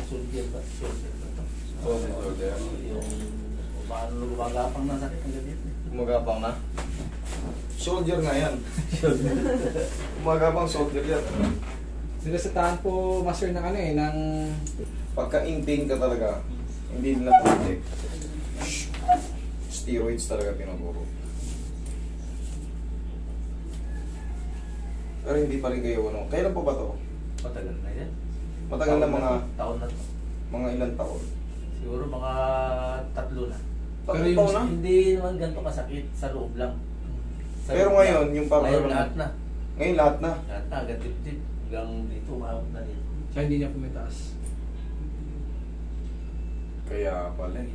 Shoulder ba? Shoulder ba ito? Shoulder. Yung paano gumagapang na sakit ng gabi. Gumagapang na? Shoulder nga yan. Gumagapang shoulder yan. Nilasatahan po, master, ng ano eh, ng... Pagka-in-pain ka talaga, hindi nila project. Steroids talaga tinuturo. Pero hindi pa rin kayo ano. Kailan pa ba to? Matagal na yan. Matagal na mga taon na to. mga ilang taon. Siguro mga 3 na. Pero Tatlong taon na? Hindi naman ganito kasakit sa loob lang. Sa Pero loob ngayon, lang. yung parang... Ngayon lahat na. Ngayon lahat na. Lahat na, agad tip-tip. Hanggang dito, umabot na dito. Kaya hindi niya pumitaas. Kaya pala eh.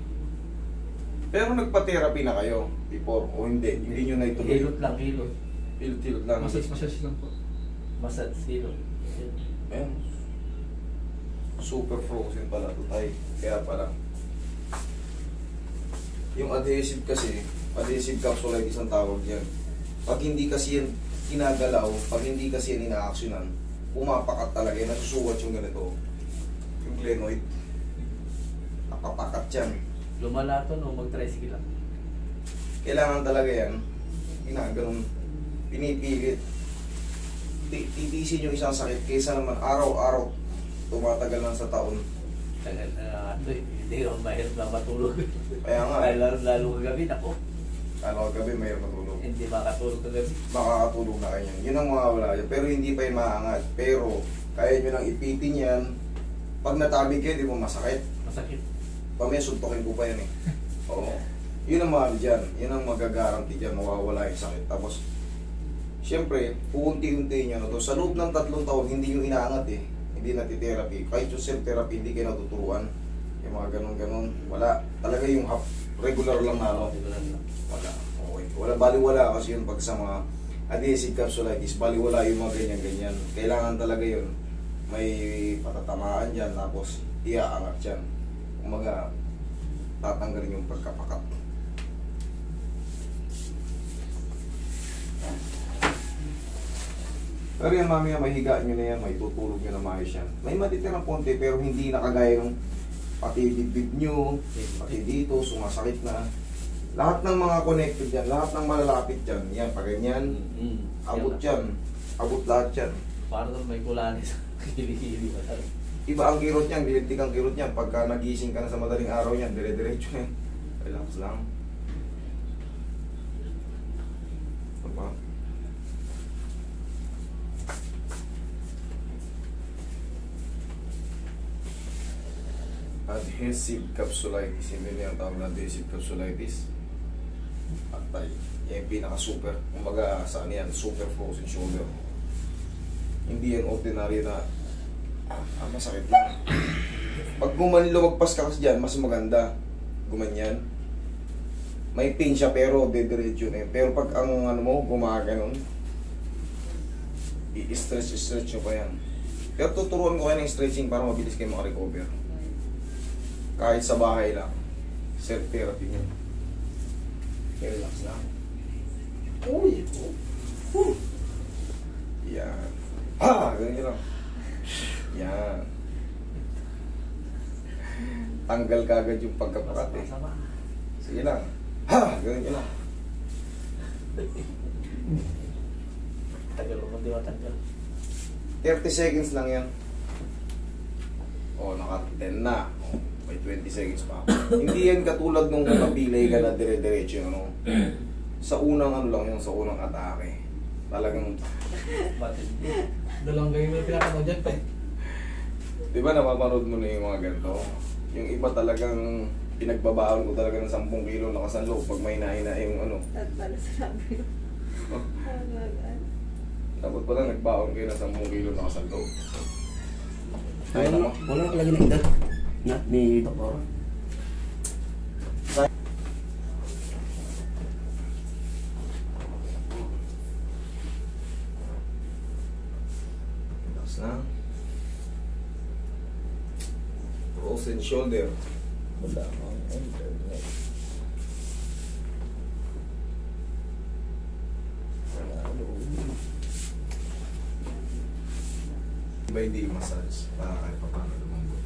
Pero nagpa-therapy na kayo before o hindi? Hindi nyo na ituloy? Hilot lang, hilot. Hilot lang. Massage lang po. Massage, hilot. Ayan. Super frozen pala ito tayo. Kaya pala. Yung adhesive kasi, adhesive capsulitis ang tawag yan. Pag hindi kasi yan kinagalaw, pag hindi kasi yan ina-actionan, pumapakat talaga yan, nasusuwat yung ganito. Yung glenoid. Napapakat yan. Lumala to, no? Mag-tricycle lang. Kailangan talaga yan. Ginaganon. Pinipilit. Titisin yung isang sakit kaysa naman araw-araw tumatagal lang sa taon. Tagal na ito eh. Hindi ako mahirap na matulog. Kaya nga. Lalo kagabi, ako. Ano gabi mayroon matulog. Hindi makatulog kagabi. Makakatulog na kayo yan. Yun ang mawawala yan. Pero hindi pa yung maangat. Pero kaya nyo nang ipitin yan. Pag natabig kayo, di mo masakit. Masakit. Pamaya suntokin ko pa yan eh. Oo. Yun ang mahal dyan. Yun ang magagaranti dyan. Mawawala yung sakit. Tapos, siyempre, uunti-unti nyo na to. Sa loob ng 3 taon, hindi nyo inaangat eh. Hindi natitherapy. Kahit yung self-therapy, hindi kayo natuturuan. Yung mga ganun-ganun. Wala. Talaga yung regular lang na ano. Wala. Okay. Wala. Baliwala kasi yun pag sa mga adhesive capsulitis. Baliwala yung mga ganyan-ganyan. Kailangan talaga yun. May patatamaan dyan. Tapos, iaangat dyan. Umaga, tatanggalin yung pagkapakat. Pero yan mamaya, may higaan nyo na yan, may tutulog nyo na maayos yan. May matitirang konti pero hindi nakagaya ng pati dibdib nyo, pati dito, sumasakit na. Lahat ng mga connected yan, lahat ng malalapit dyan, yan, pag ganyan, abot yan, abot lahat yan. Parang may kulanis. Hili-hili ba? Iba ang kirot niyan, dilintik ang kirot niyan. Pagka nagising ka na sa madaling araw niyan, dire-diretso na yan. Relax lang. Ito pa. Adhesive capsulitis. Hindi niya ang tawag na adhesive capsulitis. Patay. Yan yung pinaka-super. Kumbaga, saan yan? Super frozen shoulder. Hindi yan ordinary na masakit lang. Pag lumagpas ka kasi dyan, mas maganda. Gumanyan. May pain siya pero dediretso na yun. Pero pag ang ano mo, gumaganon, i-stretch nyo pa yan. Pero tuturuan ko kayo ng stretching para mabilis kayo makarecover. Kahit sa bahay lang. Self-therapy nyo. Relax lang. Uy! Yan. Ganyan lang. Yan. Tanggal ka agad yung pagkapakat eh. Sige lang. Ganyan lang. Tagal mo di matanggal. 30 seconds lang yan. O, naka 10 na. O, may 20 seconds pa. Hindi yan katulad nung napilay ka na dire-diretso yung ano. Sa unang ano lang yun, sa unang atake. Talagang... Matindi. Dalawang ganyan mo pinapanood dyan pa eh. Di ba napapanood mo na yung mga ganito? Yung iba talagang pinagbabaon ko talaga ng 10 kilo nakasanlo pag may naina yung ano. At pala sa labi. Dapat pala nagbaon kayo ng 10 kilo nakasanlo. Ay, Wala naman. wala nakalagay na edad na ni Doktor. Relax na. Frozen shoulder. Wala akong internet. Wala doon. Iba hindi massage para kahit pa paano lumambot.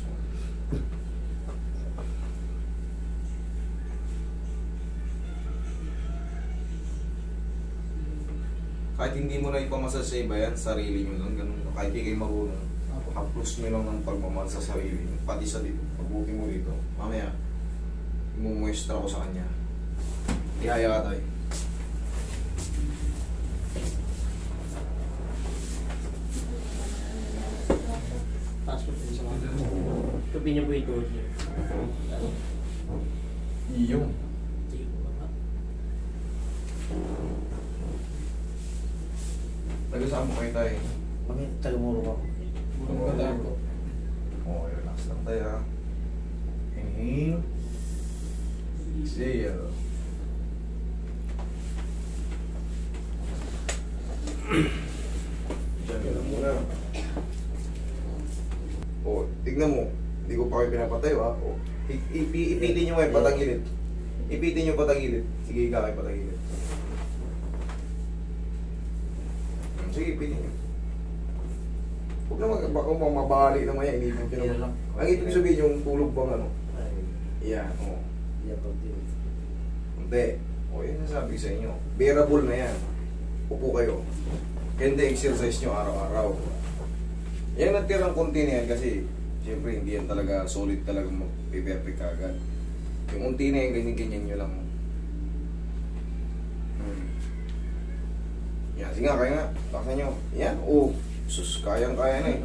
Kahit hindi mo na ipamasas sa iba yan, sarili nyo lang, ganun. Kahit hindi kayo marunong, Opo. haplos nyo lang ng pagmamahal sa sarili nyo. Pati sa dito, pagbuti mo dito, mamaya, imumuestra ko sa kanya. Ihaya ka tayo. Pasok din sa mga. Tupi niya po ito. Iyong. Taga-saan mo kayo tayo? Kami, taga-muro ako. Maganda po. Okay, relax lang tayo ha. Inhale. Exhale. Diyan ka lang muna. O, tignan mo. Hindi ko pa kayo pinapatayo ha. O, ipitin nyo kayo patagilid. Ipitin nyo patagilid. Sige, ikaw kayo patagilid. Sige, ipitin nyo. Huwag naman, baka mabali naman yan. Inipin nyo naman. Ang ibig sabihin yung tulog bang ano? Yan, o. Hindi. O, yun ang sabi sa inyo. Bearable na yan. Upo kayo. Ganda exercise nyo araw-araw. Yan natirang konti na yan kasi siyempre hindi yan talaga solid talaga mag-perfect agad. Yung unti na yan, ganyan-ganyan nyo lang. Yan, sige nga, kaya nga. Taksan nyo. Yan, oh. Sus, kayang-kaya na eh.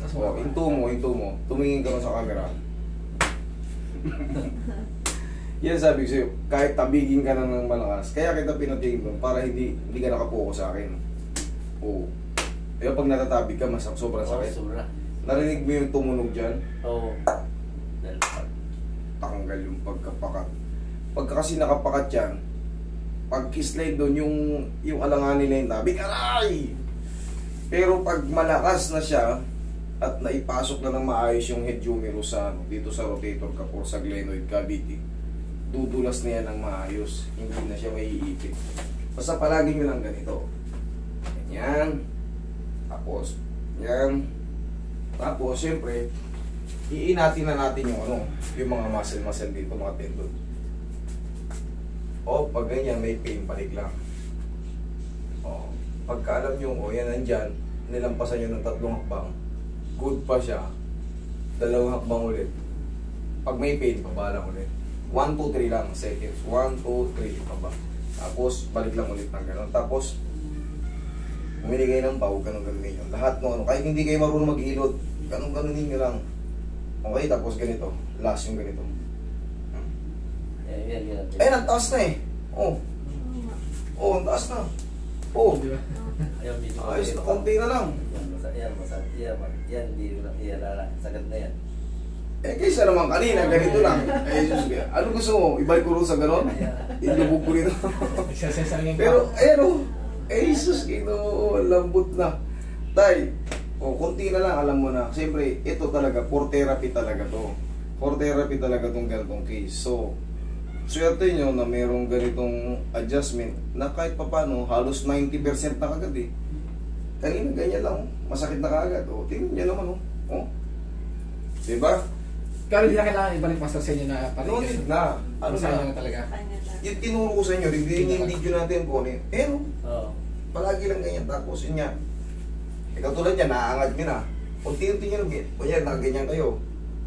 Tapos Oh, into mo. Tumingin ka na sa camera. Yan sabi ko sa'yo, kahit tabigin ka na ng malakas, kaya kita pinatingin mo para hindi ka nakapokus sa akin. Oo. Pero pag natatabig ka, sobrang sakit. Sobra. Narinig mo yung tumunog dyan, Oo. tanggal yung pagkapakat. Pagka kasi nakapakat yan, pag kislide doon yung alanganin na yung tabig, aray! Pero pag malakas na siya, at naipasok na ng maayos yung head humerus sa dito sa rotator cuff or sa glenoid cavity, dudulas na yan ng maayos, hindi na siya maiipit. Basta palagi nyo lang ganito. Yan. Tapos, yan. Tapos, siyempre, iinatin na natin yung mga muscle dito, mga tendon. O, pag ganyan, may pain, balik lang. O, pagka alam nyo, yan nandyan, nilampasan nyo ng 3 hakbang, good pa siya, 2 hakbang ulit. Pag may pain, baba lang ulit. 1, 2, 3 lang, seconds. 1, 2, 3, baba. Tapos, balik lang ulit ng gano'n. Tapos, bumili kayo ng pau, ganun-ganun ninyo. Lahat kahit hindi kayo marunong mag-hilot, ganun-ganun ninyo lang. Okay, tapos ganito. Last yung ganito. Yan. Ayun, ang taas na eh. Oh. Oh, ang taas na. Oh. Di ba? Ayaw, medyo Ayos na, konti na lang. Yan, hindi na, sagad na yan. Eh, kaysa naman kanina, ganito lang. Eh, Jesus, ano gusto mo? Ibalik ko rin sa gano'n? Ilubog ko rin. Exercise lang yung Pero, ayun o. Eh, Jesus, ito, lambot na. Tay, konti na lang, alam mo na. Siyempre, ito talaga, for therapy talaga to. For therapy talaga tong ganitong case. So, swerte nyo na mayroong ganitong adjustment na kahit papano, halos 90% na kagad eh. Kanina, ganyan lang. Masakit na kagad. O, tingnan nyo naman o. O. Diba? Pero hindi na kailangan ibalik master sa inyo na No paligid. need na. Ano Sa inyo na? na talaga. Yung tinuro ko sa inyo, reviewin yung video natin po. Eh, no? Oo. Palagi lang ganyan. Tapos yun yan. Eh, katulad yan, naaangad nyo na. Unti-unti nyo lang. Kunyan, nakaganyan kayo.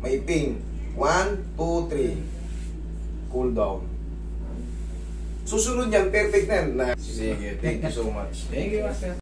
May pain. 1, 2, 3. Cool down. Susunod yan, perfect na yan. Sige, thank you so much. Thank you, master.